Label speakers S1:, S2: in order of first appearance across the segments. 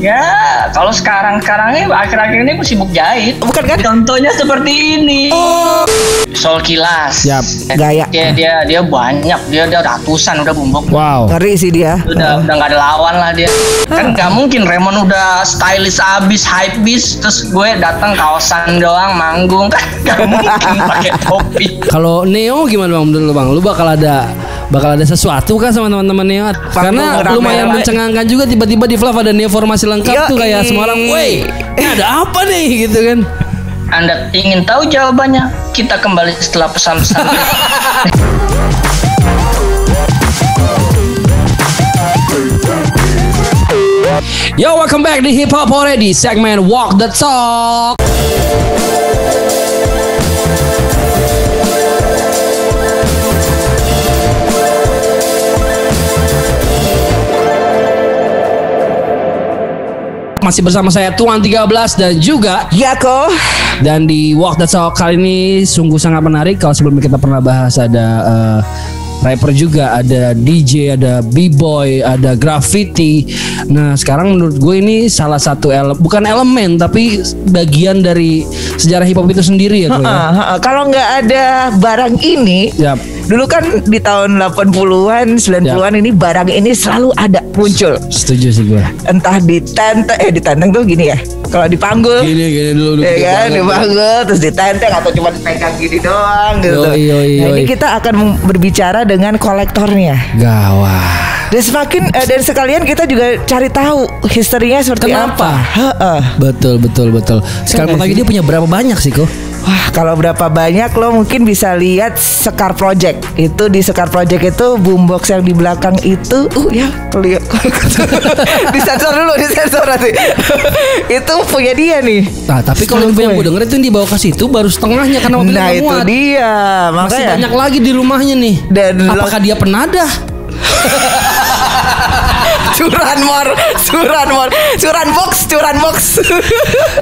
S1: Ya, kalau sekarang ini akhir-akhir ini gue sibuk jahit.
S2: Bukan kan?
S1: Contohnya seperti ini.
S2: Oh.
S1: Sol Kilas.
S2: Yap, gaya.
S1: Dia banyak, dia ratusan udah bumbok.
S2: Wow. Ngeri sih dia.
S1: Udah nggak ada lawan lah dia. Kan nggak mungkin Raymond udah stylish abis, hype bis, terus gue datang kaosan doang manggung kan nggak mungkin pakai topi.
S3: Kalau Neo gimana bang? Menurut lu bang, lu bakal ada sesuatu kan sama teman-teman Neo? Karena lumayan mencengangkan juga tiba-tiba di Flav ada Neo formasi lengkap tuh kayak semua orang, woi, ini ada apa nih gitu kan?
S1: Anda ingin tahu jawabannya? Kita kembali setelah pesan-pesan.
S3: Yo, welcome back di Hip Hop Already segmen Walk the Talk. Masih bersama saya Tuan 13 dan juga
S2: Yako.
S3: Dan di Walk the Talk kali ini sungguh sangat menarik. Kalau sebelumnya kita pernah bahas ada rapper juga, ada DJ, ada b-boy, ada graffiti. Nah sekarang menurut gue ini salah satu bukan elemen tapi bagian dari sejarah hip hop itu sendiri ya.
S2: Kalau nggak ada barang ini, dulu kan di tahun 80-an, 90-an ini barang ini selalu ada muncul.
S3: Setuju sih gue.
S2: Entah ditenteng tuh gini ya. Kalau dipanggul
S3: gini dulu
S2: ya kan, dipanggul terus ditenteng atau cuma dipegang gini doang gitu. Nah, ini kita akan berbicara dengan kolektornya.
S3: Gawat.
S2: Dan sekalian kita juga cari tahu historinya seperti apa.
S3: Betul. Sekarang lagi dia punya berapa banyak sih kok?
S2: Wah, kalau berapa banyak lo mungkin bisa lihat Sekar Project. Itu di Sekar Project itu boombox yang di belakang itu ya lihat. Disensor dulu, disensor nanti. Itu punya dia nih.
S3: Nah, tapi kalau yang gue denger itu yang dibawa ke situ baru setengahnya karena mobilnya
S2: muat. Itu dia. Makanya
S3: masih banyak lagi di rumahnya nih. Dan apakah dia penadah?
S2: Curan box.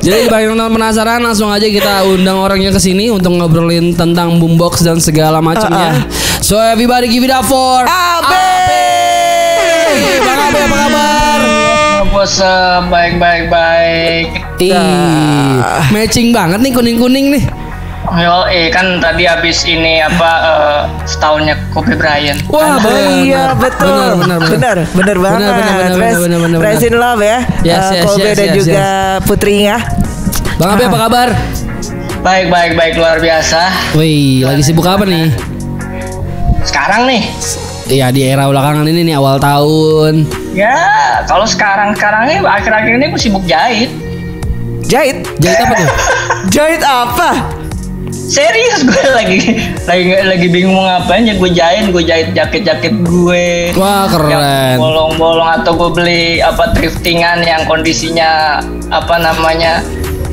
S3: Jadi bagi yang penasaran langsung aja kita undang orangnya ke sini untuk ngobrolin tentang boombox dan segala macamnya. So everybody give it up for Abe. Bang Abe, apa kabar?
S1: Bos, baik.
S3: Matching banget nih kuning-kuning nih.
S1: Yo, kan tadi habis ini setahunnya Kobe Bryant.
S2: Wah, iya betul. Benar banget. Praise in love ya. Kobe dan juga putrinya.
S3: Bang Abe, apa kabar?
S1: Baik, luar biasa.
S3: Wih, lagi sibuk apa nih?
S1: Sekarang nih.
S3: Iya, di era belakangan ini nih awal tahun.
S1: Ya, kalau sekarang ini akhir-akhir ini gue sibuk jahit.
S2: Jahit
S3: apa tuh?
S2: Jahit apa?
S1: Serius, gue lagi bingung mau ngapain ya. Gue jahit jaket gue.
S3: Wah, keren.
S1: Yang bolong-bolong atau gue beli thriftingan yang kondisinya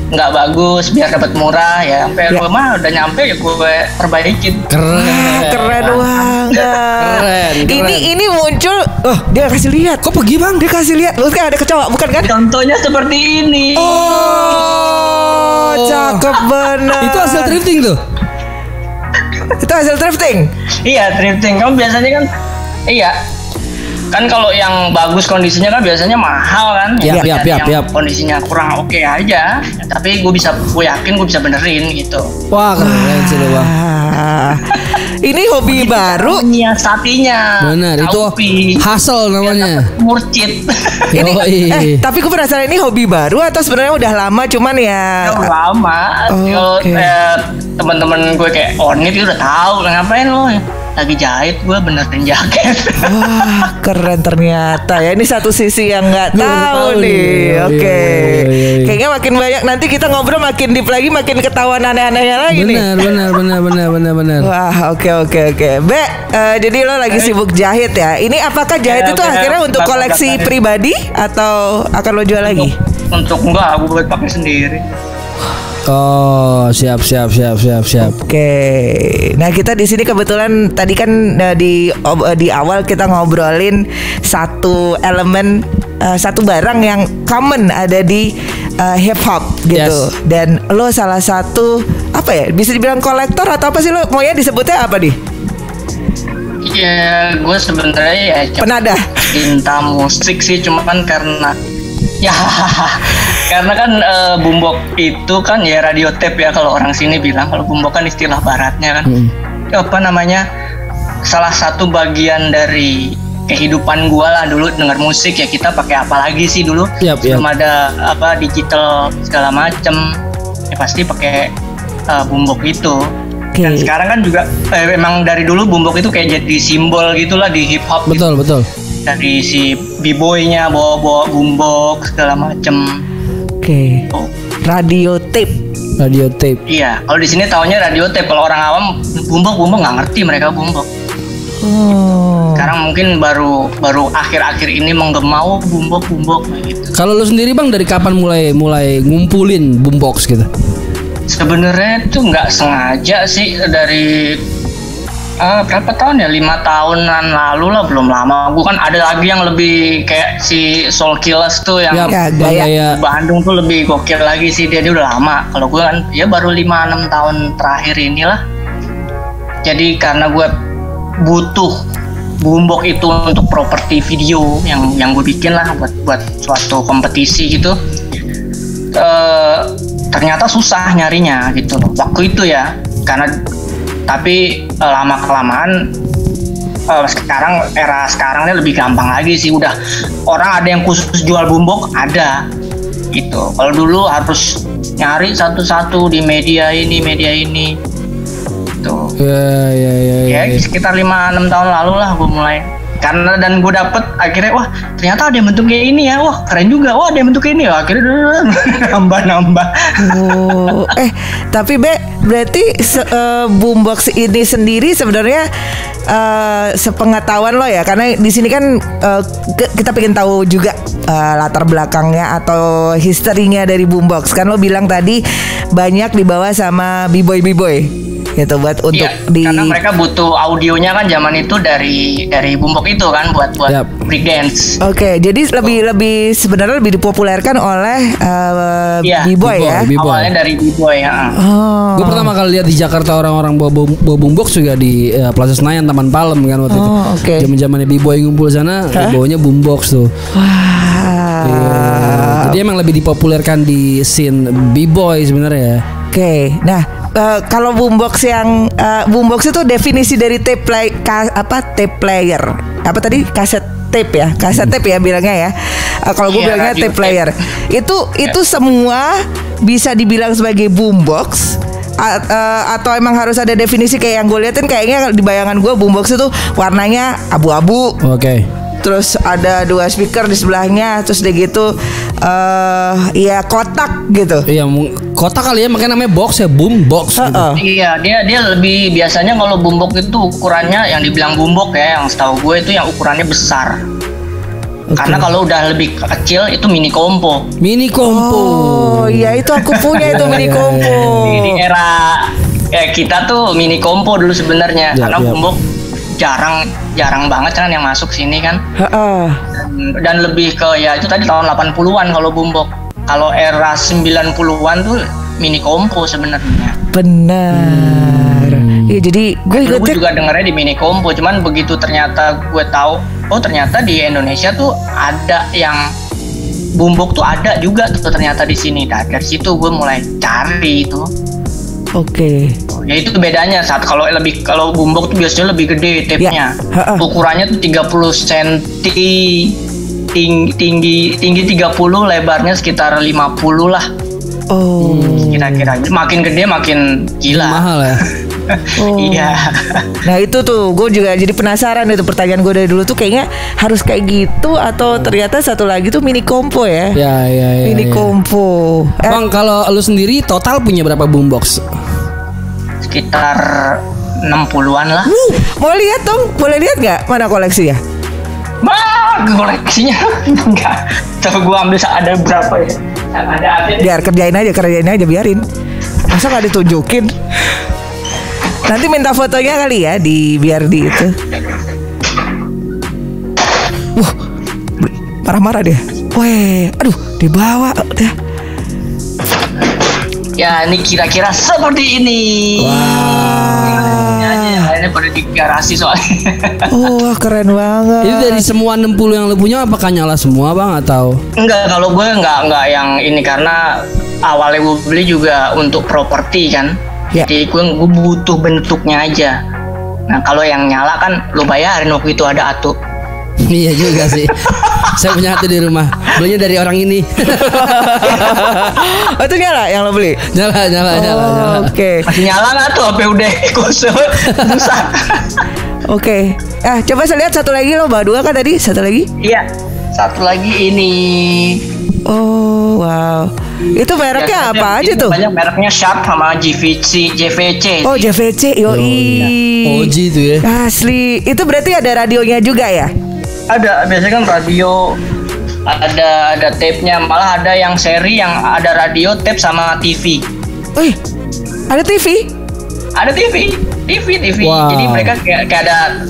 S1: nggak bagus biar dapat murah ya. Sampai gue mah udah nyampe ya gue perbaikin.
S2: Keren banget. Ini muncul. Dia kasih lihat.
S3: Kok pergi bang?
S2: Dia kasih lihat. Lu kan ada kecoa bukan kan?
S1: Contohnya seperti ini.
S2: Cakep bener.
S3: Itu hasil thrifting tuh.
S2: Itu hasil thrifting.
S1: Iya, thrifting. Kamu biasanya kan kan kalau yang bagus kondisinya kan biasanya mahal kan.
S3: Yap.
S1: Kondisinya kurang oke aja. Tapi gue yakin gue bisa benerin gitu.
S3: Wah, keren sih lo bang.
S2: Ini hobi baru.
S1: Nyiasatinya.
S3: Benar, itu hustle namanya.
S1: Murcid.
S2: Tapi gue penasaran ini hobi baru atau sebenarnya udah lama cuman ya.
S1: Udah lama. Kalau teman-teman gue kayak Onit itu udah tahu ngapain lo. Lagi jahit gue benerin jaket.
S2: Wah, keren ternyata ya. Ini satu sisi yang nggak tahu nih. Oke. Kayaknya makin banyak nanti kita ngobrol makin deep lagi, makin ketahuan aneh-anehnya lagi nih.
S3: Benar.
S2: Wah, oke. Jadi lo lagi sibuk jahit ya. Ini apakah jahit itu akhirnya untuk koleksi pribadi atau akan lo jual lagi?
S1: Untuk enggak, gue buat pakai sendiri.
S3: Oh, siap.
S2: Oke. Nah, kita di sini kebetulan tadi kan di awal kita ngobrolin satu elemen, satu barang yang common ada di hip hop gitu.
S3: Yes.
S2: Dan lo salah satu bisa dibilang kolektor atau apa sih lo? Maunya disebutnya apa nih?
S1: Ya, gue sebenarnya ya
S2: penadah.
S1: Cinta musik sih, cuma kan karena Ya, karena kan boombox itu kan ya radio tape ya kalau orang sini bilang. Kalau boombox kan istilah baratnya kan. Apa namanya? Salah satu bagian dari kehidupan gua lah dulu dengar musik ya, kita pakai apa lagi sih dulu? Belum ada apa digital segala macem. Ya pasti pakai boombox itu. Dan sekarang kan juga emang dari dulu boombox itu kayak jadi simbol gitulah di hip hop.
S3: Betul,
S1: gitu.
S3: betul.
S1: Dari si b-boy-nya bawa boombox segala macem.
S2: Radio tape.
S3: Radio tape.
S1: Iya, kalau di sini taunya radio tape. Kalau orang awam boombox nggak ngerti mereka boombox. Sekarang mungkin baru akhir-akhir ini menggema boombox gitu.
S3: Kalau lu sendiri Bang, dari kapan mulai ngumpulin boombox gitu?
S1: Sebenarnya itu nggak sengaja sih, dari berapa tahun ya, 5 tahunan lalu lah, belum lama. Gue kan ada lagi yang lebih kayak si Soul Killers tuh yang
S2: gaya
S1: Bandung tuh lebih gokil lagi sih, dia udah lama. Kalau gue kan ya baru 5-6 tahun terakhir inilah. Jadi karena gue butuh boombox itu untuk properti video yang gue bikin lah buat suatu kompetisi gitu. Ternyata susah nyarinya gitu loh waktu itu ya, tapi lama kelamaan sekarang era sekarang ini lebih gampang lagi sih, udah orang ada yang khusus jual boombox ada gitu. Kalau dulu harus nyari satu-satu di media ini gitu. Ya sekitar 5-6 tahun lalu lah gue mulai. Karena dan gue dapet akhirnya, wah ternyata ada yang bentuk kayak ini ya, wah keren juga, wah ada yang bentuk kayak ini, wah akhirnya nambah.
S2: Tapi berarti boombox ini sendiri sebenarnya sepengetahuan lo ya, karena di sini kan kita pengen tahu juga latar belakangnya atau historinya dari boombox. Kan lo bilang tadi banyak dibawa sama b-boy gitu buat untuk
S1: karena mereka butuh audionya kan zaman itu dari boombox itu kan buat breakdance.
S2: Jadi lebih sebenarnya lebih dipopulerkan oleh b-boy ya.
S1: Awalnya dari b-boy ya.
S3: Gue pertama kali lihat di Jakarta orang-orang bawa boombox juga di Plaza Senayan, Taman Palem kan waktu itu. Zaman-zamannya b-boy ngumpul sana, bawanya boombox tuh. Jadi emang lebih dipopulerkan di scene b-boy sebenarnya ya.
S2: Nah, kalau boombox boombox itu definisi dari tape player. Apa tadi? Kaset tape ya bilangnya ya. Kalau gue bilangnya tape player. Itu semua bisa dibilang sebagai boombox. Atau emang harus ada definisi kayak yang gue liatin, kayaknya di bayangan gue boombox itu warnanya abu-abu. Terus ada 2 speaker di sebelahnya, terus udah gitu ya kotak gitu.
S3: Iya, kotak kali ya, makanya namanya box ya, boombox gitu.
S1: Iya, dia lebih biasanya kalau boombox itu ukurannya yang dibilang boombox ya, yang setahu gue itu yang ukurannya besar. Karena kalau udah lebih kecil itu mini kompo.
S2: Oh iya, itu aku punya itu mini kompo.
S1: Di era kita tuh mini kompo dulu sebenarnya, karena boombox jarang banget kan yang masuk sini kan. Dan lebih ke ya itu tadi tahun 80-an kalau boombox. Kalau era 90-an tuh mini kompo sebenarnya.
S2: Benar. Iya, jadi gue
S1: juga dengarnya di mini kompo, cuman begitu ternyata gue tahu, oh ternyata di Indonesia tuh ada yang boombox tuh ada juga tuh ternyata di sini. Nah, dari situ gue mulai cari itu. Ya itu bedanya saat kalau boombox tuh biasanya lebih gede tape-nya. Ukurannya tuh 30 cm, tinggi 30, lebarnya sekitar 50 lah. Kira-kira makin gede makin gila.
S3: Mahal ya.
S1: Iya.
S2: Nah itu tuh gue juga jadi penasaran, itu pertanyaan gue dari dulu tuh, kayaknya harus kayak gitu atau ternyata satu lagi tuh mini kompo ya. Mini kompo.
S3: Bang, kalau lu sendiri total punya berapa boombox?
S1: Sekitar 60-an lah.
S2: Mau lihat dong, boleh lihat nggak mana koleksinya?
S1: Koleksinya enggak. Coba gue ambil ada berapa ya?
S2: Biar kerjain aja biarin. Masa nggak ditunjukin? Nanti minta fotonya kali ya, biar di itu. Wah, marah-marah dia. Weh, aduh, dibawa udah.
S1: Ya, ini kira-kira seperti ini.
S2: Wah.
S1: Ini biasanya pada di garasi soalnya.
S2: Oh, wah, keren banget.
S3: Itu dari semua 60 yang lu punya apakah nyala semua bang atau?
S1: Enggak, kalau gue enggak yang ini karena awalnya gue beli juga untuk properti kan.
S2: Ya.
S1: Jadi gue butuh bentuknya aja. Nah kalau yang nyala kan lu bayarin waktu itu ada atu.
S3: Iya juga sih. Saya punya satu di rumah. Belinya dari orang ini.
S2: Oh, itu nyala yang lo beli?
S3: Nyala.
S2: Oke.
S1: Masih nyala nggak tuh HP udah kosong. Rusak.
S2: Oke. Coba saya lihat satu lagi lo bawa 2 kan tadi? Satu lagi?
S1: Iya. Satu lagi ini.
S2: Oh, wow. Itu mereknya
S1: Biasanya
S2: apa aja tuh?
S1: Banyak mereknya Sharp sama JVC.
S2: Oh, JVC. Yoi.
S3: OG itu ya.
S2: Asli. Itu berarti ada radionya juga ya?
S1: Ada, biasanya kan radio ada tape-nya, malah ada yang seri yang ada radio, tape sama TV.
S2: Wih, ada TV?
S1: Ada TV.
S3: Wow.
S1: Jadi mereka kayak ada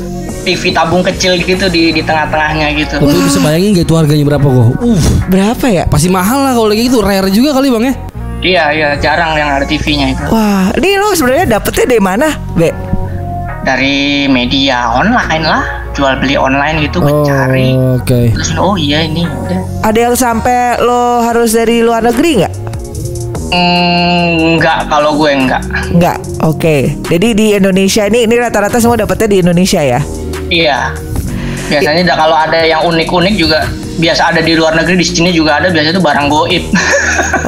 S1: TV tabung kecil gitu di tengah-tengahnya gitu.
S3: Lu bisa bayangin gak itu harganya berapa kok?
S2: Berapa ya?
S3: Pasti mahal lah kalau kayak gitu. Rare juga kali bang ya.
S1: Iya, jarang yang ada TV-nya itu.
S2: Wah, ini lo sebenarnya dapetnya dari mana, Be?
S1: Dari media online lah, jual beli online gitu, cari.
S3: Oke.
S1: Terus oh iya ini udah.
S2: Ada yang sampai lo harus dari luar negeri nggak?
S1: Enggak, kalau gue enggak.
S2: Nggak, oke. Jadi di Indonesia ini rata-rata semua dapetnya di Indonesia ya?
S1: Iya. Biasanya kalau ada yang unik-unik juga biasa ada di luar negeri, di sini juga ada, biasanya itu barang goib.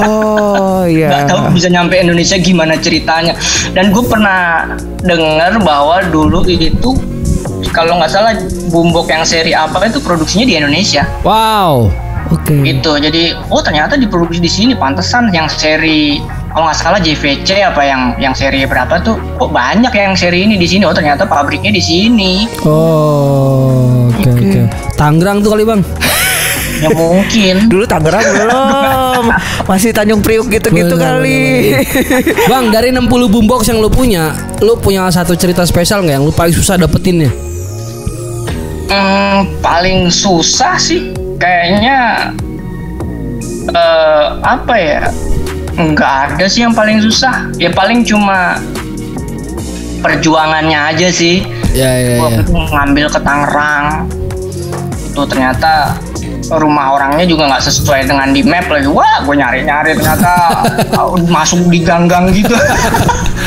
S2: Oh iya.
S1: Nggak tahu bisa nyampe Indonesia gimana ceritanya. Dan gue pernah dengar bahwa dulu itu kalau nggak salah boombox yang seri apa itu produksinya di Indonesia.
S3: Wow.
S2: Oke.
S1: Gitu. Jadi ternyata diproduksi di sini. Pantesan yang seri kalau nggak salah JVC apa yang seri berapa tuh kok banyak yang seri ini di sini. Oh ternyata pabriknya di sini.
S3: Oh, oke. Tangerang tuh kali bang.
S1: Ya mungkin.
S2: Dulu Tangerang belum, masih Tanjung Priuk gitu-gitu kali.
S3: Bang, dari 60 boombox yang lu punya satu cerita spesial nggak yang lu paling susah dapetinnya?
S1: Paling susah sih kayaknya apa ya? Nggak ada sih yang paling susah. Ya paling cuma perjuangannya aja sih.
S3: Ya.
S1: Waktu itu ngambil ke Tangerang, itu ternyata rumah orangnya juga nggak sesuai dengan di map lagi. Wah, gue nyari-nyari ternyata masuk di gang-gang gitu.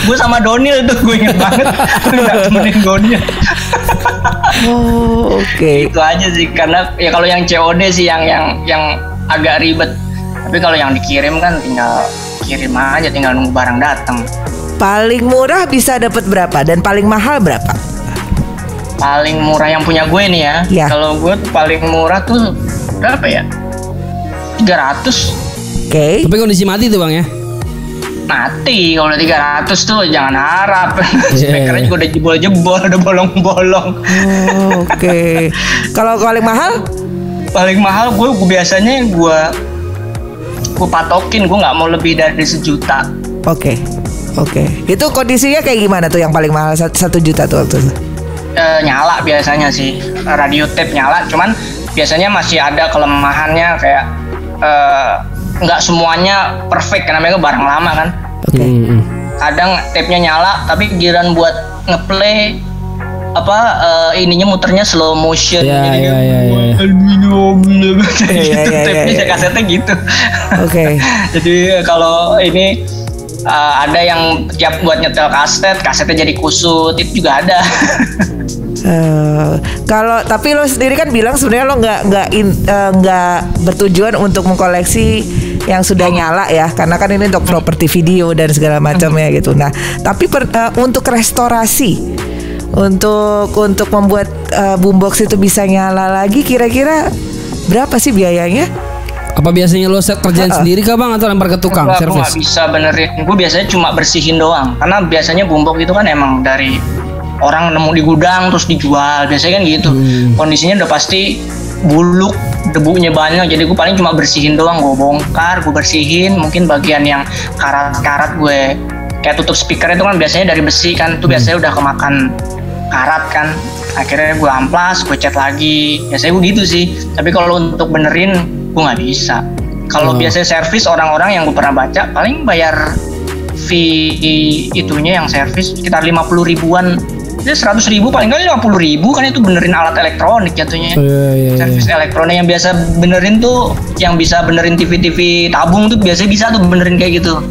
S1: Gue sama Donil tuh, gue inget banget. Nggak temenin Donil.
S2: Oh, oke.
S1: Itu aja sih, karena ya kalau yang COD sih yang agak ribet. Tapi kalau yang dikirim kan tinggal kirim aja, tinggal nunggu barang datang.
S2: Paling murah bisa dapat berapa dan paling mahal berapa?
S1: Paling murah yang punya gue nih ya.
S2: Ya.
S1: Kalau gue paling murah tuh berapa ya? 300.
S2: Oke.
S3: Tapi kondisi mati tuh bang ya?
S1: Mati kalau 300 tuh jangan harap.
S3: Yeah.
S1: Speakernya juga udah jebol-jebol, udah bolong-bolong.
S2: Oh, oke. Kalau paling mahal?
S1: Paling mahal gue biasanya gue patokin, gue nggak mau lebih dari 1 juta.
S2: Oke. Itu kondisinya kayak gimana tuh yang paling mahal 1 juta tuh waktu itu?
S1: Nyala biasanya sih, radio tape nyala, cuman biasanya masih ada kelemahannya kayak nggak semuanya perfect karena mereka barang lama kan.
S2: Oke.
S1: Kadang tape-nya nyala tapi giliran buat ngeplay ininya muternya slow motion.
S3: Iya.
S1: Tape-nya kasetnya gitu.
S2: Oke.
S1: Jadi kalau ini ada yang tiap buat nyetel kasetnya jadi kusut, itu juga ada.
S2: Kalau tapi lo sendiri kan bilang sebenarnya lo nggak bertujuan untuk mengkoleksi yang sudah nyala ya, karena kan ini untuk properti video dan segala macamnya gitu. Nah, tapi untuk restorasi, untuk membuat boombox itu bisa nyala lagi, kira-kira berapa sih biayanya?
S3: Apa biasanya lo kerjain sendiri kah bang atau lempar ke tukang
S1: Gue
S3: servis?
S1: nggak bisa benerin. Gue biasanya cuma bersihin doang, karena biasanya boombox itu kan emang dari orang nemu di gudang terus dijual, biasanya kan gitu. Kondisinya udah pasti buluk, debunya banyak, jadi gue paling cuma bersihin doang. Gue bongkar, gue bersihin, mungkin bagian yang karat-karat gue kayak tutup speaker itu kan biasanya dari besi kan, itu biasanya udah kemakan karat kan, akhirnya gue amplas, gue cat lagi, biasanya gue gitu sih. Tapi kalau untuk benerin gue nggak bisa. Kalau biasanya servis, orang-orang yang gue pernah baca paling bayar fee itunya yang servis sekitar 50 ribuan Dia 100.000 paling kali 50.000 kan itu benerin alat elektronik jatuhnya.
S3: Iya.
S1: Servis elektronik yang biasa benerin tuh, yang bisa benerin TV tabung tuh biasanya bisa tuh benerin kayak gitu.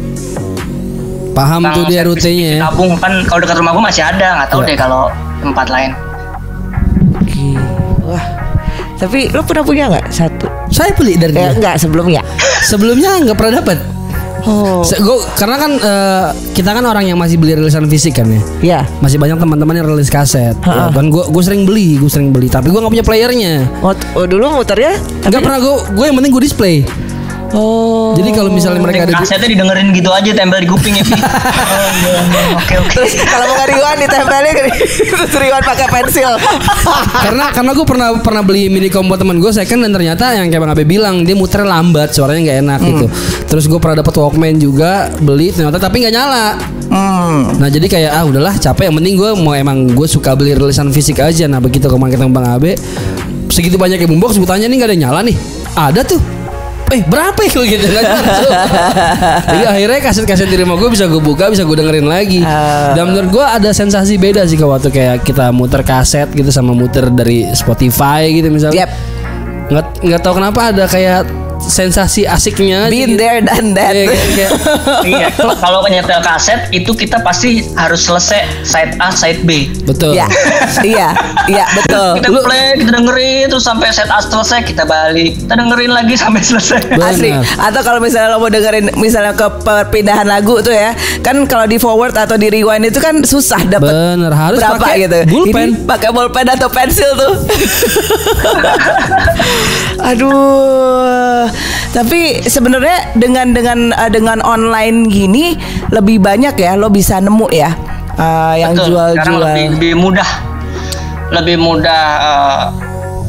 S3: Paham tuh dia
S1: servis
S3: rutenya
S1: TV
S3: ya.
S1: tabung kan kalau dekat rumah gua masih ada, nggak tahu
S3: Iya.
S1: deh kalau tempat lain.
S2: Wah. Tapi lo pernah punya nggak satu?
S3: Saya beli dari dia.
S2: Enggak sebelumnya.
S3: Sebelumnya nggak pernah dapat.
S2: Oh.
S3: Karena kan kita kan orang yang masih beli rilisan fisik kan ya.
S2: Ya.
S3: Masih banyak teman-teman yang rilis kaset. Ya, kan gue sering beli, tapi gue nggak punya playernya.
S2: Oh, dulu muternya?
S3: Nggak pernah gue yang penting gue display.
S2: Oh.
S3: Jadi kalau misalnya mereka ada
S1: Kasetnya didengerin gitu aja, tempel di kuping ya. Oke.
S2: Terus kalau mau ngeriwan ditempelin terus riwan pakai pensil.
S3: karena gue pernah beli mini combo teman gue second dan ternyata yang kayak Bang Abe bilang dia muter lambat, suaranya nggak enak gitu. Terus gue pernah dapet Walkman juga beli ternyata tapi nggak nyala. Nah jadi kayak udahlah capek, yang penting gue gue suka beli rilisan fisik aja. Nah begitu kemarin ketemu Bang Abe segitu banyaknya boombox, gue tanya nih nggak ada yang nyala nih, ada tuh. Berapa ya gitu kan. Jadi akhirnya kaset-kaset di rumah gue bisa gue buka, bisa gue dengerin lagi. Dan menurut gue ada sensasi beda sih kalau waktu kayak kita muter kaset gitu sama muter dari Spotify gitu misalnya. Nggak tahu kenapa ada kayak sensasi asiknya.
S2: Been there done that.
S1: Iya, kalau nyetel kaset itu kita pasti harus selesai side A, side B.
S3: Betul.
S2: Iya, betul.
S1: Kita play, kita dengerin terus sampai side A selesai, kita balik, kita dengerin lagi sampai selesai.
S2: Asli. Atau kalau misalnya lo mau dengerin misalnya ke perpindahan lagu tuh ya, kan kalau di forward atau di rewind itu kan susah dapet.
S3: Bener, harus
S2: berapa
S3: pakai
S2: gitu.
S3: Bullpen.
S2: Ini pakai bolpen atau pensil tuh. Aduh. Tapi sebenarnya dengan online gini lebih banyak ya lo bisa nemu ya yang jual-jual.
S1: Lebih mudah.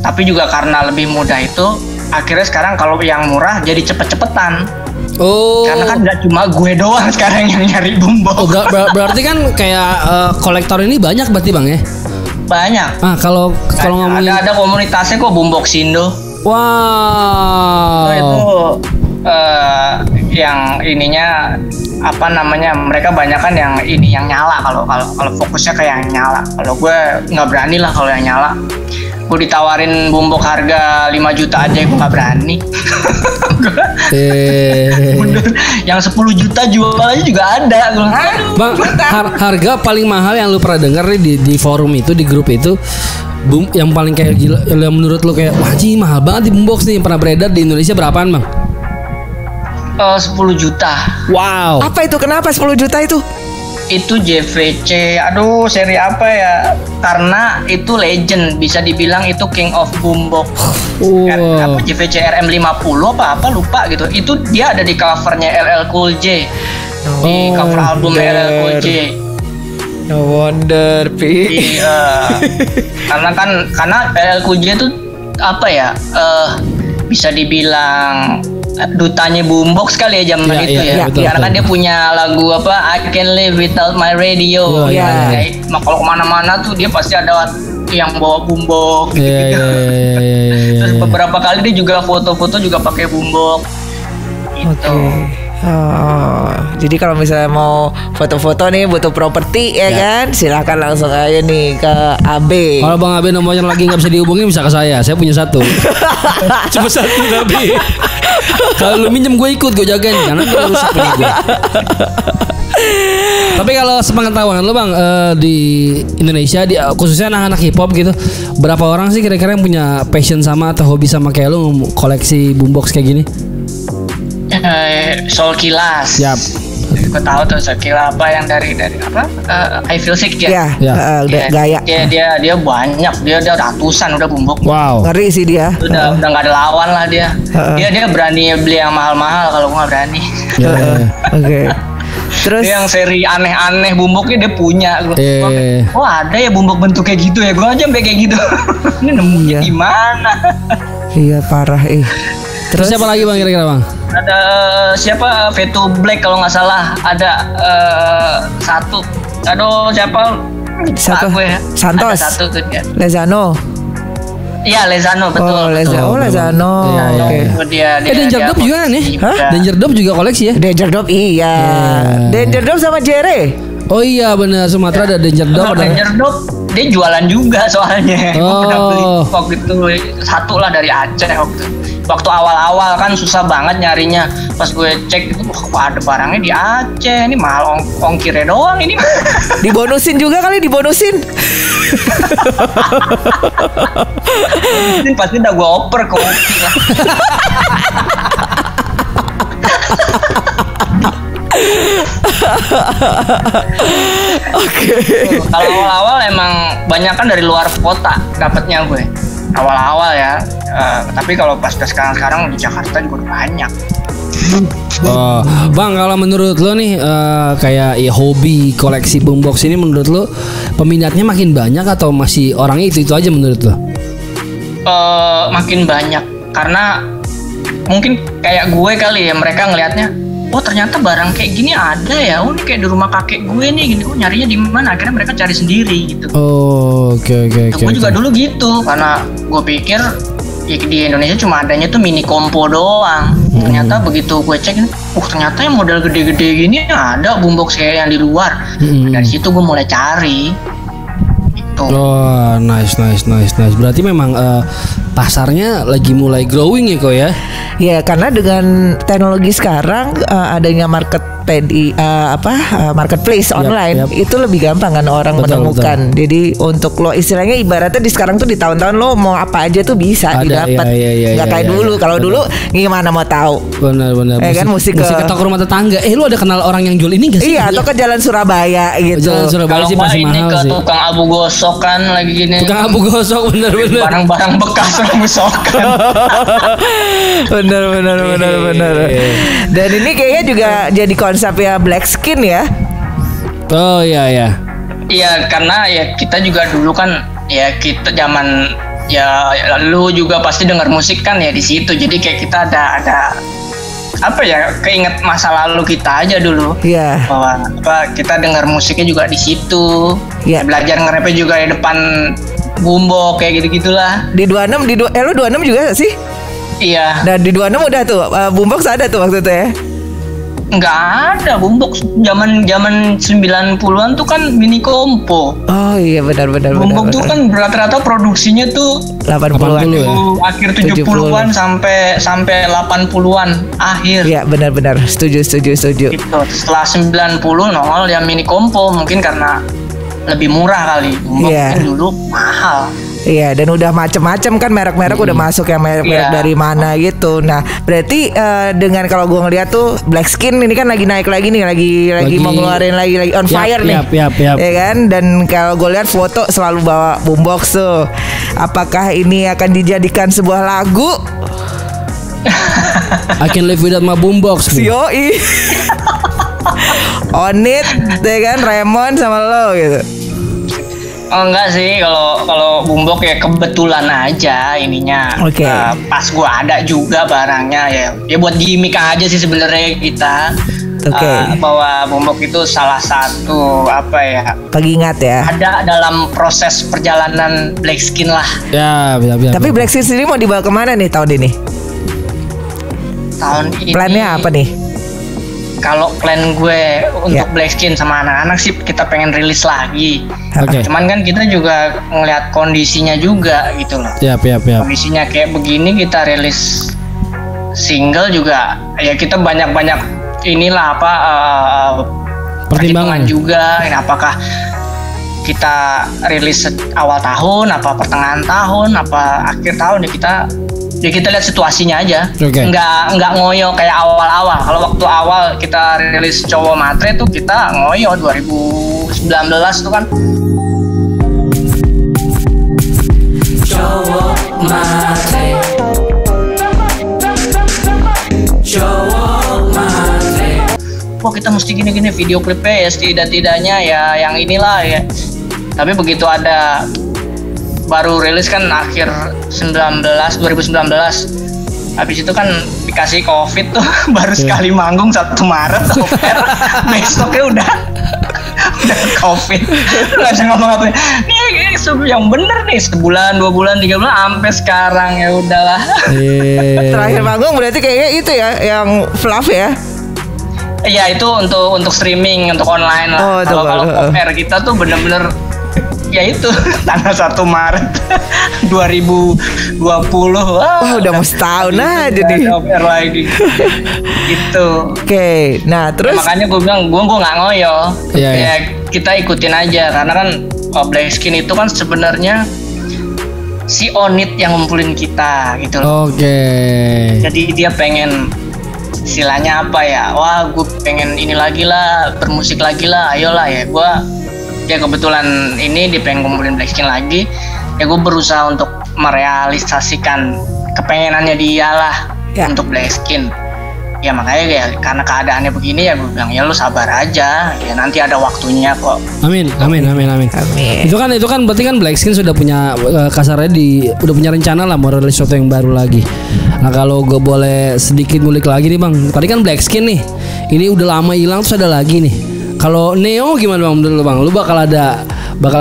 S1: Tapi juga karena lebih mudah itu, akhirnya sekarang kalau yang murah jadi cepet-cepetan.
S3: Oh.
S1: Karena kan nggak cuma gue doang sekarang yang nyari boombox.
S3: Berarti kan kayak kolektor ini banyak berarti Bang ya?
S1: Banyak.
S3: Kalau ngomongin
S1: ada komunitasnya kok, Boomboxindo.
S3: Wow.
S1: Itu yang ininya apa namanya, mereka banyak kan yang ini yang nyala, kalau fokusnya kayak yang nyala. Kalau gue nggak berani lah kalau yang nyala. Gue ditawarin boombox harga 5 juta aja gue nggak berani. Yang 10 juta jual aja juga ada.
S3: Bang, harga paling mahal yang lu pernah denger nih di forum itu, di grup itu, yang paling kayak gila, yang menurut lu kayak wah mahal banget di boombox nih, yang pernah beredar di Indonesia berapaan Bang?
S1: 10 juta.
S3: Wow.
S2: Apa itu? Kenapa 10 juta itu?
S1: Itu JVC, aduh seri apa ya? Karena itu legend, bisa dibilang itu King of Boombox.
S3: Wow.
S1: Apa JVC RM50 apa lupa gitu. Itu dia ada di covernya LL Cool J. Di cover album LL Cool J.
S2: No wonder, Pi.
S1: Karena LL Cool J itu apa ya? Bisa dibilang dutanya boombox kali ya zaman itu ya. Karena kan dia punya lagu apa, I Can't Live Without My Radio. Kalau kemana-mana tuh dia pasti ada yang bawa boombox gitu. Terus beberapa kali dia juga foto-foto juga pakai boombox. Gitu.
S2: Jadi kalau misalnya mau foto-foto nih butuh properti ya kan, silakan langsung aja nih ke AB.
S3: Kalau Bang Abe nomornya lagi nggak bisa dihubungi, bisa ke saya punya satu. Cuma satu tapi kalau lu minjem gue ikut, gue jagain karena gue rusak punya gue. Tapi kalau sepengetahuan lo Bang, di Indonesia, khususnya anak-anak hip hop gitu, berapa orang sih kira-kira yang punya passion sama atau hobi sama kayak lo koleksi boombox kayak gini?
S1: Soul Kilas.
S3: Yap.
S1: Gue tahu tuh Soul Kilas apa yang dari apa? I Feel Sick ya.
S2: Udah gaya.
S1: Dia banyak, dia ratusan udah boombox.
S3: Wow.
S2: Ngeri sih dia.
S1: Udah nggak ada lawan lah dia. Dia berani beli yang mahal-mahal, kalau gue nggak berani.
S2: Oke. Terus
S1: yang seri aneh-aneh boomboxnya dia punya. Oh ada ya boombox bentuk kayak gitu ya. Gue aja sampai kayak gitu. Ini nemunya di mana?
S2: Iya parah
S3: Terus siapa lagi Bang kira-kira Bang?
S1: Ada siapa? Veto Black kalau nggak salah. Ada satu. Aduh siapa?
S2: Santos.
S1: Ada satu tuh dia.
S2: Lezano.
S1: Iya Lezano betul.
S2: Lezano.
S1: Oke.
S3: Danger Dop juga kan nih? Danger Dop juga koleksi ya?
S2: Danger Dop iya. Danger Dop sama Jere.
S3: Oh iya benar, Sumatera ada Danger Dog.
S1: Danger Dog dia jualan juga soalnya. Gue pernah beli waktu itu satu lah dari Aceh waktu awal-awal kan susah banget nyarinya. Pas gue cek itu wah ada barangnya di Aceh, ini mahal ongkirnya doang ini.
S2: Dibonusin juga kali, dibonusin.
S1: Ini pasti udah gue oper ke Oki lah.
S2: Oke.
S1: Kalau awal-awal emang banyak kan dari luar kota dapatnya gue. Awal-awal ya. Tapi kalau pas sekarang di Jakarta juga udah banyak.
S3: Oh, Bang, kalau menurut lo nih kayak ya hobi koleksi boombox ini, menurut lo peminatnya makin banyak atau masih orangnya itu aja menurut lo?
S1: Makin banyak karena mungkin kayak gue kali ya, mereka ngelihatnya oh ternyata barang kayak gini ada ya, oh ini kayak di rumah kakek gue nih gini, oh nyarinya di mana, akhirnya mereka cari sendiri gitu.
S3: Oh oke.
S1: Gue juga dulu gitu karena gue pikir ya di Indonesia cuma adanya tuh mini kompo doang. Ternyata begitu gue cek, ternyata yang model gede-gede gini ada boombox kayak yang di luar. Dari situ gue mulai cari. Gitu.
S3: Oh nice. Berarti memang pasarnya lagi mulai growing ya kok ya?
S2: Ya karena dengan teknologi sekarang adanya marketplace online itu lebih gampang kan orang menemukan. Betul. Jadi untuk lo istilahnya ibaratnya di sekarang tuh di tahun-tahun lo mau apa aja tuh bisa didapat. Nggak kayak dulu. Kalau dulu gimana mau tahu?
S3: Benar.
S2: Kan mesti
S3: ke toko rumah tetangga. Lu ada kenal orang yang jual ini nggak sih?
S2: Iya, atau ke Jalan Surabaya gitu.
S3: Jalan Surabaya sih masih mahal
S1: ke
S3: sih.
S1: tukang abu gosok kan lagi gini.
S3: Tukang abu gosok bener.
S1: Barang-barang bekas orang gosokan.
S2: Bener. Dan ini kayaknya juga jadi konsep ya black skin ya.
S3: Oh iya.
S1: Iya karena ya kita juga dulu kan ya kita zaman ya lu juga pasti dengar musik kan ya di situ. Jadi kayak kita ada apa ya, keinget masa lalu kita aja dulu.
S2: Iya.
S1: Bahwa kita dengar musiknya juga di situ. Iya. Belajar nge-rapnya juga di depan boombox kayak gitu-gitulah.
S2: Di 26 lu 26 juga gak sih?
S1: Iya.
S2: Dan di 26 udah tuh boombox ada tuh waktu itu ya?
S1: Nggak ada boombox zaman 90-an tuh kan mini kompo.
S2: Oh iya benar.
S1: Boombox tuh kan rata-rata produksinya tuh
S2: 80-an
S3: ya.
S1: Akhir 70-an sampai 80-an akhir.
S2: Iya benar. Setuju.
S1: Gitu. Setelah 90 nongol ya mini kompo, mungkin karena lebih murah kali. Boombox kan dulu mahal.
S2: Iya, dan udah macem-macem kan merek-merek udah masuk yang merek-merek dari mana gitu. Nah, berarti dengan kalau gue ngeliat tuh black skin ini kan lagi naik lagi nih, lagi mau ngeluarin lagi on fire nih.
S3: Yap.
S2: Ya kan? Dan kalau gue lihat foto selalu bawa boombox tuh. Apakah ini akan dijadikan sebuah lagu?
S3: I can live without my boombox.
S2: Yoi. On it, ya kan, Raymond sama lo gitu.
S1: Oh enggak sih, kalau boombox ya kebetulan aja ininya.
S2: Oke.
S1: Pas gua ada juga barangnya ya buat gimmick aja sih sebenarnya kita. Bahwa boombox itu salah satu apa ya?
S2: Pengingat ya.
S1: Ada dalam proses perjalanan Black Skin lah.
S3: Ya.
S2: Tapi Black Skin sendiri mau dibawa kemana nih tahun ini?
S1: Tahun ini.
S2: Plannya apa nih?
S1: Kalau plan gue untuk Black Skin sama anak-anak sih kita pengen rilis lagi. Cuman kan kita juga ngelihat kondisinya juga gitu loh.
S3: Yap.
S1: Kondisinya kayak begini kita rilis single juga ya kita banyak inilah pertimbangan juga. Apakah kita rilis awal tahun, apa pertengahan tahun, apa akhir tahun ya kita lihat situasinya aja. Nggak ngoyo kayak awal-awal. Kalau waktu awal kita rilis Cowok Matre tuh kita ngoyo 2019 tuh kan. Cowok Matre. Wah kita mesti gini-gini video klipnya ya setidaknya ya yang inilah ya. Tapi begitu ada baru rilis kan akhir 2019 habis itu kan dikasih COVID tuh baru sekali manggung 1 Maret besoknya udah COVID nggak bisa ngomong apa ini yang bener nih sebulan 2 bulan 3 bulan sampai sekarang ya udahlah.
S2: Terakhir manggung berarti kayaknya itu ya yang Fluff ya.
S1: Iya itu untuk streaming, untuk online lah.
S2: Oh,
S1: Kalau off-air kita tuh bener-bener ya itu tanggal 1 Maret 2020.
S2: Wah, udah mau setahun aja nih.
S1: Off-air lagi. Gitu.
S2: Oke, nah terus
S1: Makanya gue bilang gue nggak ngoyo.
S3: Iya, iya.
S1: Ya kita ikutin aja karena kan Blackskin itu kan sebenarnya si Onit yang ngumpulin kita gitu loh.
S3: Oke.
S1: Jadi dia pengen istilahnya apa ya? Wah, gue pengen ini lagi lah, bermusik lagi lah, ayolah ya. Gue ya kebetulan ini dia pengen ngumpulin Blackskin lagi. Ya gue berusaha untuk merealisasikan kepengenannya dia lah
S2: Ya.
S1: untuk Blackskin. Ya makanya ya karena keadaannya begini ya gue bilang ya lu sabar aja. Ya nanti ada waktunya kok.
S3: Amin.
S2: Amin.
S3: Itu kan berarti kan Blackskin sudah punya kasarnya udah punya rencana lah mau rilis sesuatu yang baru lagi. Nah kalau gue boleh sedikit ngulik lagi nih bang, tadi kan Blackskin nih, ini udah lama hilang terus ada lagi nih. Kalau Neo gimana bang menurut lu bang? Lu bakal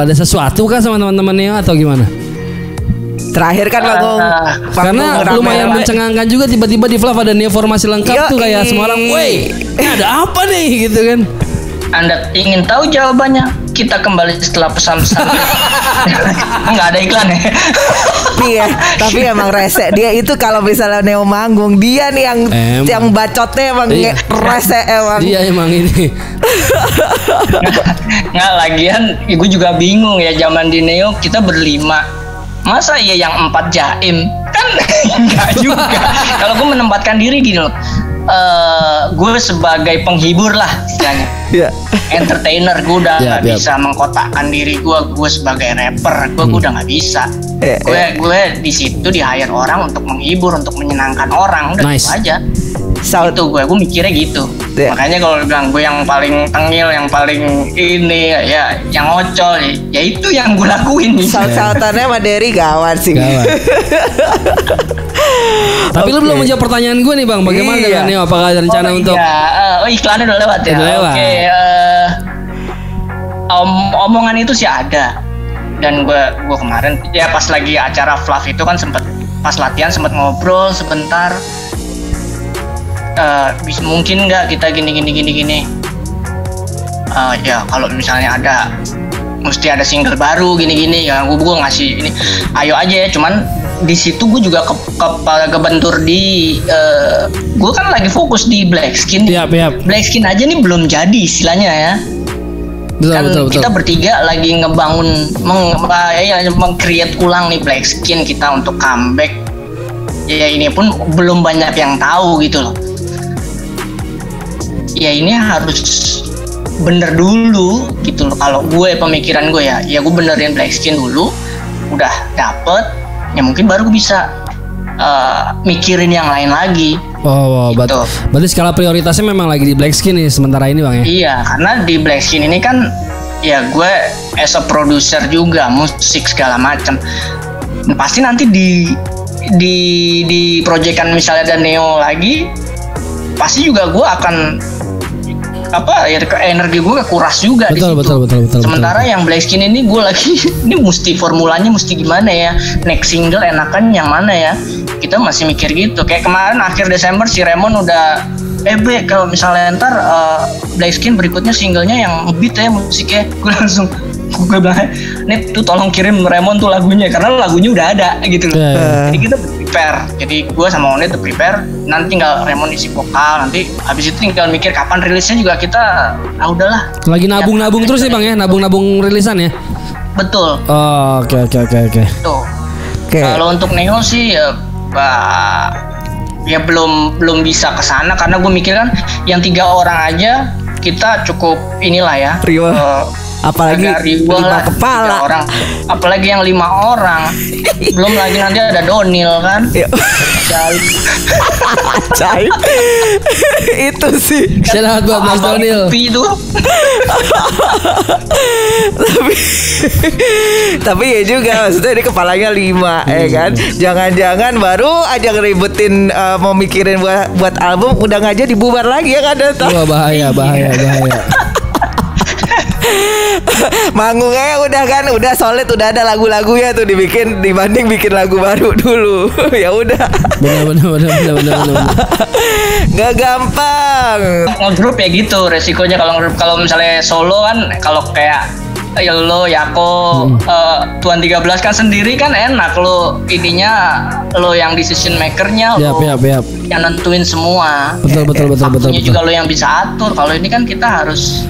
S3: ada sesuatu kan sama teman-teman Neo atau gimana?
S2: terakhir kan panggung
S3: Karena lumayan
S2: rame-rame.
S3: mencengangkan juga tiba-tiba di Flav ada Neo formasi lengkap tuh kayak semua orang, "Woi, ini ada apa nih?" gitu kan.
S1: Anda ingin tahu jawabannya? Kita kembali setelah pesan-pesan. Nggak ada iklan ya.
S2: Iya, tapi emang rese dia itu kalau misalnya Neo manggung dia nih yang bacotnya emang
S3: Iya.
S2: rese emang.
S3: Dia emang ini.
S1: Nggak lagian, gue juga bingung ya zaman di Neo kita berlima. Masa iya yang 4 jaim? Kan enggak juga. Kalau gue menempatkan diri gini loh. Gue sebagai penghibur lah istilahnya.
S2: Iya.
S1: Entertainer gue udah
S3: Yap,
S1: nggak
S3: yap.
S1: bisa mengkotakkan diri gue sebagai rapper gue udah nggak bisa. Gue di situ di hire orang untuk menghibur, untuk menyenangkan orang, udah
S3: Nice.
S1: gitu aja.
S2: Sound
S1: Itu gue mikirnya gitu.
S2: Iya.
S1: Makanya kalau bilang gue yang paling tengil, yang paling ini ya, yang ngocol, ya itu yang gue lakuin nih.
S2: Saut-sautannya sama Derry gawat sih.
S3: Gawat. Tapi lu
S2: Oke.
S3: belum menjawab pertanyaan gue nih bang, bagaimana
S2: Iya.
S3: dengan Neo? Apakah ada rencana untuk
S1: Iya, iklannya udah lewat ya.
S3: Udah lewat.
S1: Oke, omongan itu sih ada. Dan gue kemarin ya pas lagi acara Flav itu kan sempet pas latihan sempet ngobrol sebentar. Mungkin nggak kita gini. Ya kalau misalnya mesti ada single baru gini ya gue ngasih ini. Ayo aja ya. Cuman di situ gue juga kebentur di gue kan lagi fokus di Blackskin.
S3: Yap.
S1: Blackskin aja nih belum jadi istilahnya ya.
S3: Betul.
S1: Kita bertiga lagi ngebangun meng-create ulang nih Blackskin kita untuk comeback. Ya ini pun belum banyak yang tahu gitu loh. Ya ini harus bener dulu gitu loh. Kalau gue pemikiran gue ya gue benerin Blackskin dulu, udah dapet, ya mungkin baru gue bisa mikirin yang lain lagi.
S3: Oh,
S1: Gitu.
S3: berarti skala prioritasnya memang lagi di Blackskin nih sementara ini bang ya.
S1: Iya, karena di Blackskin ini kan ya gue as a producer juga musik segala macam. Pasti nanti di proyekan misalnya ada Neo lagi, pasti juga gue akan energi gue kekuras juga di situ.
S3: Betul.
S1: Sementara yang Blackskin ini gue lagi ini mesti formulanya mesti gimana ya, next single enakan yang mana ya, kita masih mikir gitu. Kayak kemarin akhir Desember si Raymond udah kalau misalnya ntar Blackskin berikutnya singlenya yang beat ya musiknya, gue bilang nih tuh tolong kirim Raymond tuh lagunya karena lagunya udah ada gitu loh. Jadi kita prepare, jadi gue sama Onit prepare, nanti tinggal Raymond isi vokal, nanti habis itu tinggal mikir kapan rilisnya juga kita udahlah.
S3: Lagi nabung terus nih bang ya, nabung rilisan ya.
S1: Betul.
S3: Oh, oke.
S1: Tuh.
S2: Oke.
S1: Kalau untuk Neo sih ya belum bisa ke sana karena gue mikir kan yang 3 orang aja kita cukup inilah ya.
S2: Riwah. Apalagi
S1: agak riwah
S2: 5
S1: lah,
S2: kepala.
S1: 3 orang. Apalagi yang 5 orang. Belum lagi nanti ada Donil kan.
S2: Iya. Cair. Itu sih.
S3: Selamat buat Mas
S1: Abang
S3: Donil.
S1: Tepi itu.
S2: Tapi ya juga maksudnya ini kepalanya 5 ya kan. Jangan-jangan baru aja ngeributin mau mikirin buat album udah ngajak dibubar lagi ya kan ada.
S3: Wah bahaya.
S2: Manggungnya udah solid, udah ada lagu-lagunya tuh dibikin dibanding bikin lagu baru dulu. Ya udah.
S3: Benar.
S2: Nggak gampang.
S1: Ngegrup ya gitu resikonya kalau ngegrup. Kalau misalnya solo kan, kalau kayak lo Yako Tuan 13 kan sendiri kan enak, lo ininya lo yang decision makernya, lo yang nentuin semua.
S3: Betul.
S1: Waktunya juga lo yang bisa atur. Kalau ini kan kita harus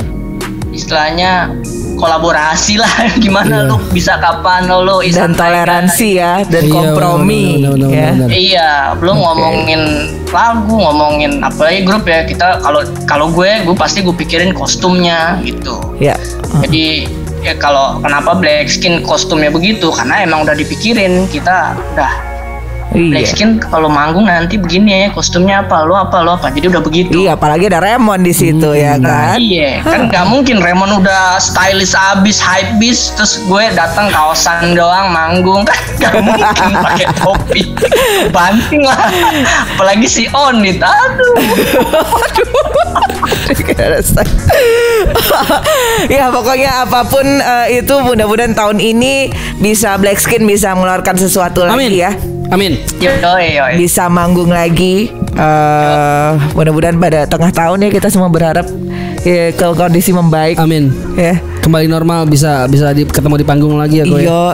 S1: istilahnya kolaborasi lah. Gimana lo bisa kapan lo
S2: Dan toleransi ya, dan kompromi.
S3: Benar.
S1: Iya, belum ngomongin lagu, ngomongin apalagi grup ya. Kita kalau gue pasti gue pikirin kostumnya gitu.
S2: Ya.
S1: Jadi ya kalau kenapa Blackskin kostumnya begitu, karena emang udah dipikirin, kita udah Blackskin kalau manggung nanti begini ya, kostumnya apa, lo apa. Jadi udah begitu.
S2: Iya, apalagi ada Raymond di situ ya kan.
S1: Iya, kan nggak mungkin Raymond udah stylish abis, hype bis, terus gue datang kaosan doang manggung, kan nggak mungkin pakai topi, banting lah. Apalagi si Onit, aduh.
S2: Ya pokoknya apapun itu, mudah-mudahan tahun ini bisa Blackskin bisa mengeluarkan sesuatu lagi ya.
S3: Amin.
S1: Yoi.
S2: Bisa manggung lagi. Mudah-mudahan pada tengah tahun ya kita semua berharap ya, kalau kondisi membaik.
S3: Amin.
S2: Ya.
S3: Kembali normal, bisa ketemu di panggung lagi ya kok ya.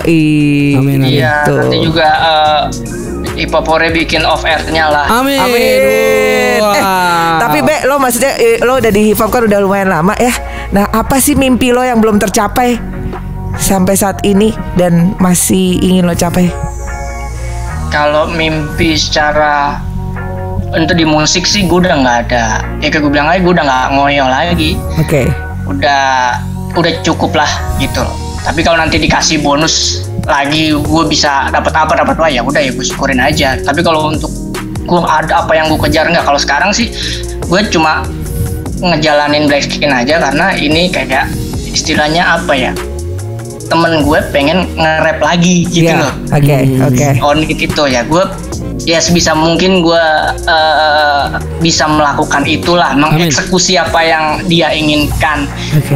S3: Amin.
S1: Iya, nanti juga Ipopore bikin off air-nya lah.
S3: Amin.
S2: Tapi Be, lo maksudnya lo udah di hip hop kan udah lumayan lama ya. Nah, apa sih mimpi lo yang belum tercapai sampai saat ini dan masih ingin lo capai?
S1: Kalau mimpi secara untuk di musik sih gue udah nggak ada. Ya kayak gue bilang aja, gue udah nggak ngoyo lagi.
S2: Oke.
S1: Udah cukup lah gitu. Tapi kalau nanti dikasih bonus lagi, gue bisa dapat apa ya udah ya gue syukurin aja. Tapi kalau untuk gue ada apa yang gue kejar, nggak. Kalau sekarang sih gue cuma ngejalanin Blackskin aja, karena ini kayak istilahnya apa ya, temen gue pengen nge-rap lagi gitu loh.
S2: Oke.
S1: On itu ya, gue ya sebisa mungkin gue bisa melakukan itulah, mengeksekusi apa yang dia inginkan.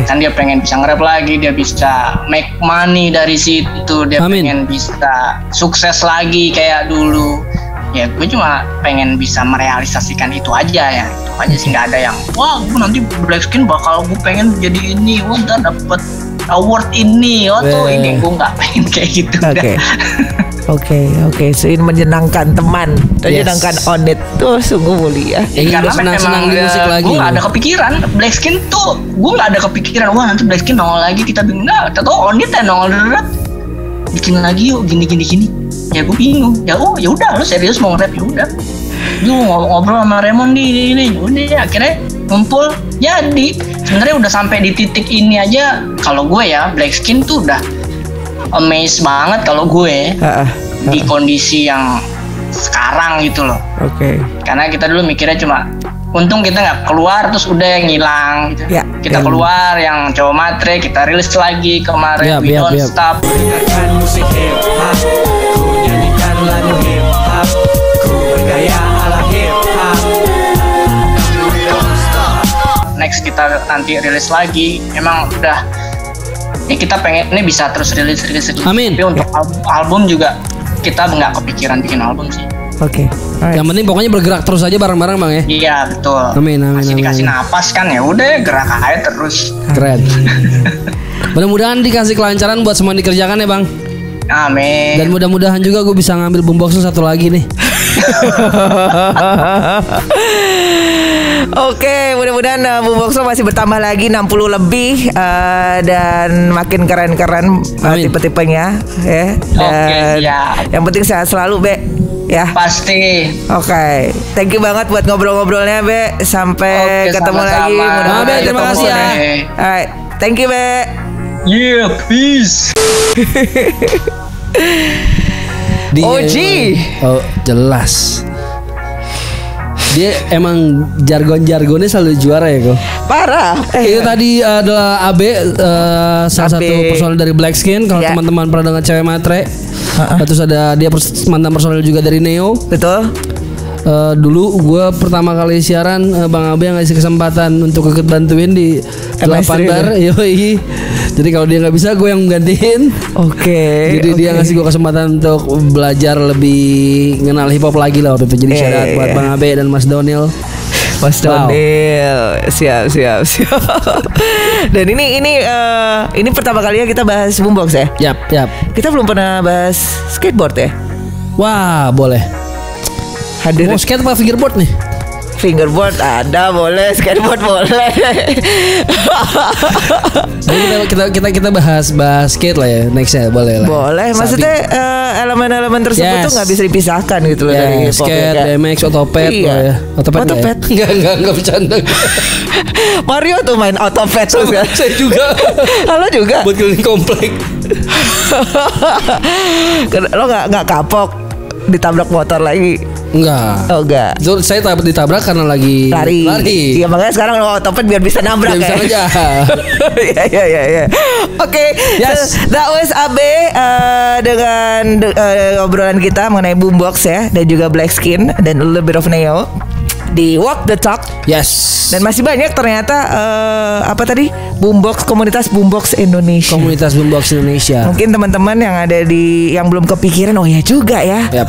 S1: Kan dia pengen bisa nge-rap lagi, dia bisa make money dari situ, dia pengen bisa sukses lagi kayak dulu. Ya gue cuma pengen bisa merealisasikan itu aja ya, itu aja sih. Nggak ada yang wah gue nanti Blackskin bakal gue pengen jadi ini, wah ntar dapet award ini, tuh ini, gue nggak pengen kayak gitu.
S2: Oke, ingin menyenangkan teman, menyenangkan Onit tuh sungguh mulia.
S1: Karena memang
S3: di musik lagi.
S1: Gue nggak ada kepikiran Blackskin tuh, gue nggak ada kepikiran wah nanti Blackskin nongol lagi, kita bingung nggak. Tahu Onit ya nongol darat, bikin lagi yuk gini. Ya gue bingung. Ya udah, lu serius mau nge-rap ya udah. Lu ngobrol sama Raymond ini, udah akhirnya ngumpul jadi. Sebenarnya udah sampai di titik ini aja. Kalau gue ya Blackskin tuh udah amazed banget kalau gue di kondisi yang sekarang gitu loh. Karena kita dulu mikirnya cuma untung kita nggak keluar terus udah yang ngilang gitu. Kita keluar yang Cowok Matre, kita rilis lagi kemarin We Don't Stop. Musik hip hop, ku nyanyikan lagu hip hop, ku bergaya ala hip hop. Next kita nanti rilis lagi, emang udah ya kita pengen ini bisa terus rilis.
S3: Amin.
S1: Tapi untuk album juga kita nggak kepikiran bikin album sih.
S3: Yang penting pokoknya bergerak terus aja bareng-bareng Bang ya.
S1: Iya betul.
S3: Amin.
S1: Masih dikasih napas kan, ya udah gerak aja terus.
S3: Keren. Mudah-mudahan dikasih kelancaran buat semua yang dikerjakan ya Bang.
S1: Amin.
S3: Dan mudah-mudahan juga gue bisa ngambil boombox satu lagi nih.
S2: Oke, mudah-mudahan boombox masih bertambah lagi 60 lebih dan makin keren-keren tipe-tipenya ya. Dan yang penting sehat selalu Be. Ya.
S1: Pasti.
S2: Oke. Thank you banget buat ngobrol-ngobrolnya Be. Sampai ketemu lagi.
S3: Mudah-mudahan terima kasih ya.
S2: Alright. Thank you Be.
S1: Yeah, peace.
S2: OG.
S3: Oh, jelas. Dia emang jargon-jargonnya selalu juara ya kok.
S2: Parah.
S3: Itu tadi adalah AB, salah satu personel dari Blackskin. Kalau teman-teman pernah dengar Cewek Matre. Terus ada dia mantan personel juga dari Neo.
S2: Betul.
S3: Dulu gue pertama kali siaran Bang Abe yang ngasih kesempatan untuk ikut bantuin di 8 bar. Yoi. Jadi kalau dia nggak bisa gue yang gantiin.
S2: Oke.
S3: Jadi dia ngasih gue kesempatan untuk belajar lebih mengenal hip hop lagi lah waktu itu. Jadi shout out buat Bang Abe dan Mas Donil.
S2: Mas Donil, siap. Dan ini pertama kalinya kita bahas boombox ya.
S3: Yap.
S2: Kita belum pernah bahas skateboard ya.
S3: Wah, boleh.
S2: Hadir.
S3: Mau skate apa fingerboard nih?
S2: Fingerboard ada, boleh. Skateboard boleh.
S3: kita bahas skate lah ya, nextnya boleh lah.
S2: Boleh. Maksudnya elemen-elemen tersebut tuh nggak bisa dipisahkan gitu loh dari
S3: skate, BMX, otopet lah ya. Otopet. Enggak bercanda.
S2: Mario tuh main otopet tuh kan.
S3: Saya juga.
S2: Halo juga.
S3: Buat keliling komplek.
S2: Lo nggak kapok ditabrak motor lagi?
S3: Enggak.
S2: Oh enggak.
S3: Saya ditabrak karena lagi lari.
S2: Iya makanya sekarang lo otopet biar bisa nabrak
S3: bisa aja.
S2: Iya. Oke.
S3: Yes.
S2: So, that was Abe dengan obrolan kita mengenai boombox ya, dan juga Black Skin dan a little bit of Neo di Walk the Talk.
S3: Yes.
S2: Dan masih banyak ternyata boombox, komunitas boombox Indonesia.
S3: Komunitas boombox Indonesia.
S2: Mungkin teman-teman yang ada yang belum kepikiran, oh ya juga ya.
S3: Yep.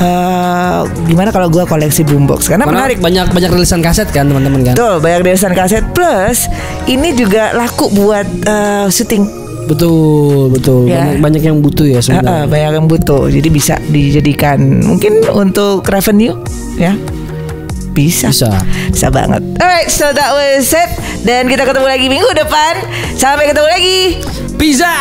S2: Gimana kalau gue koleksi boombox? Karena menarik.
S3: Banyak rilisan kaset kan teman-teman kan.
S2: Betul, banyak rilisan kaset. Plus ini juga laku buat syuting.
S3: Betul.
S2: Ya.
S3: Banyak yang butuh ya sebenarnya.
S2: Banyak yang butuh. Jadi bisa dijadikan mungkin untuk revenue ya. Bisa banget. Alright, so that was it. Dan kita ketemu lagi minggu depan. Sampai ketemu lagi.
S3: Peace out.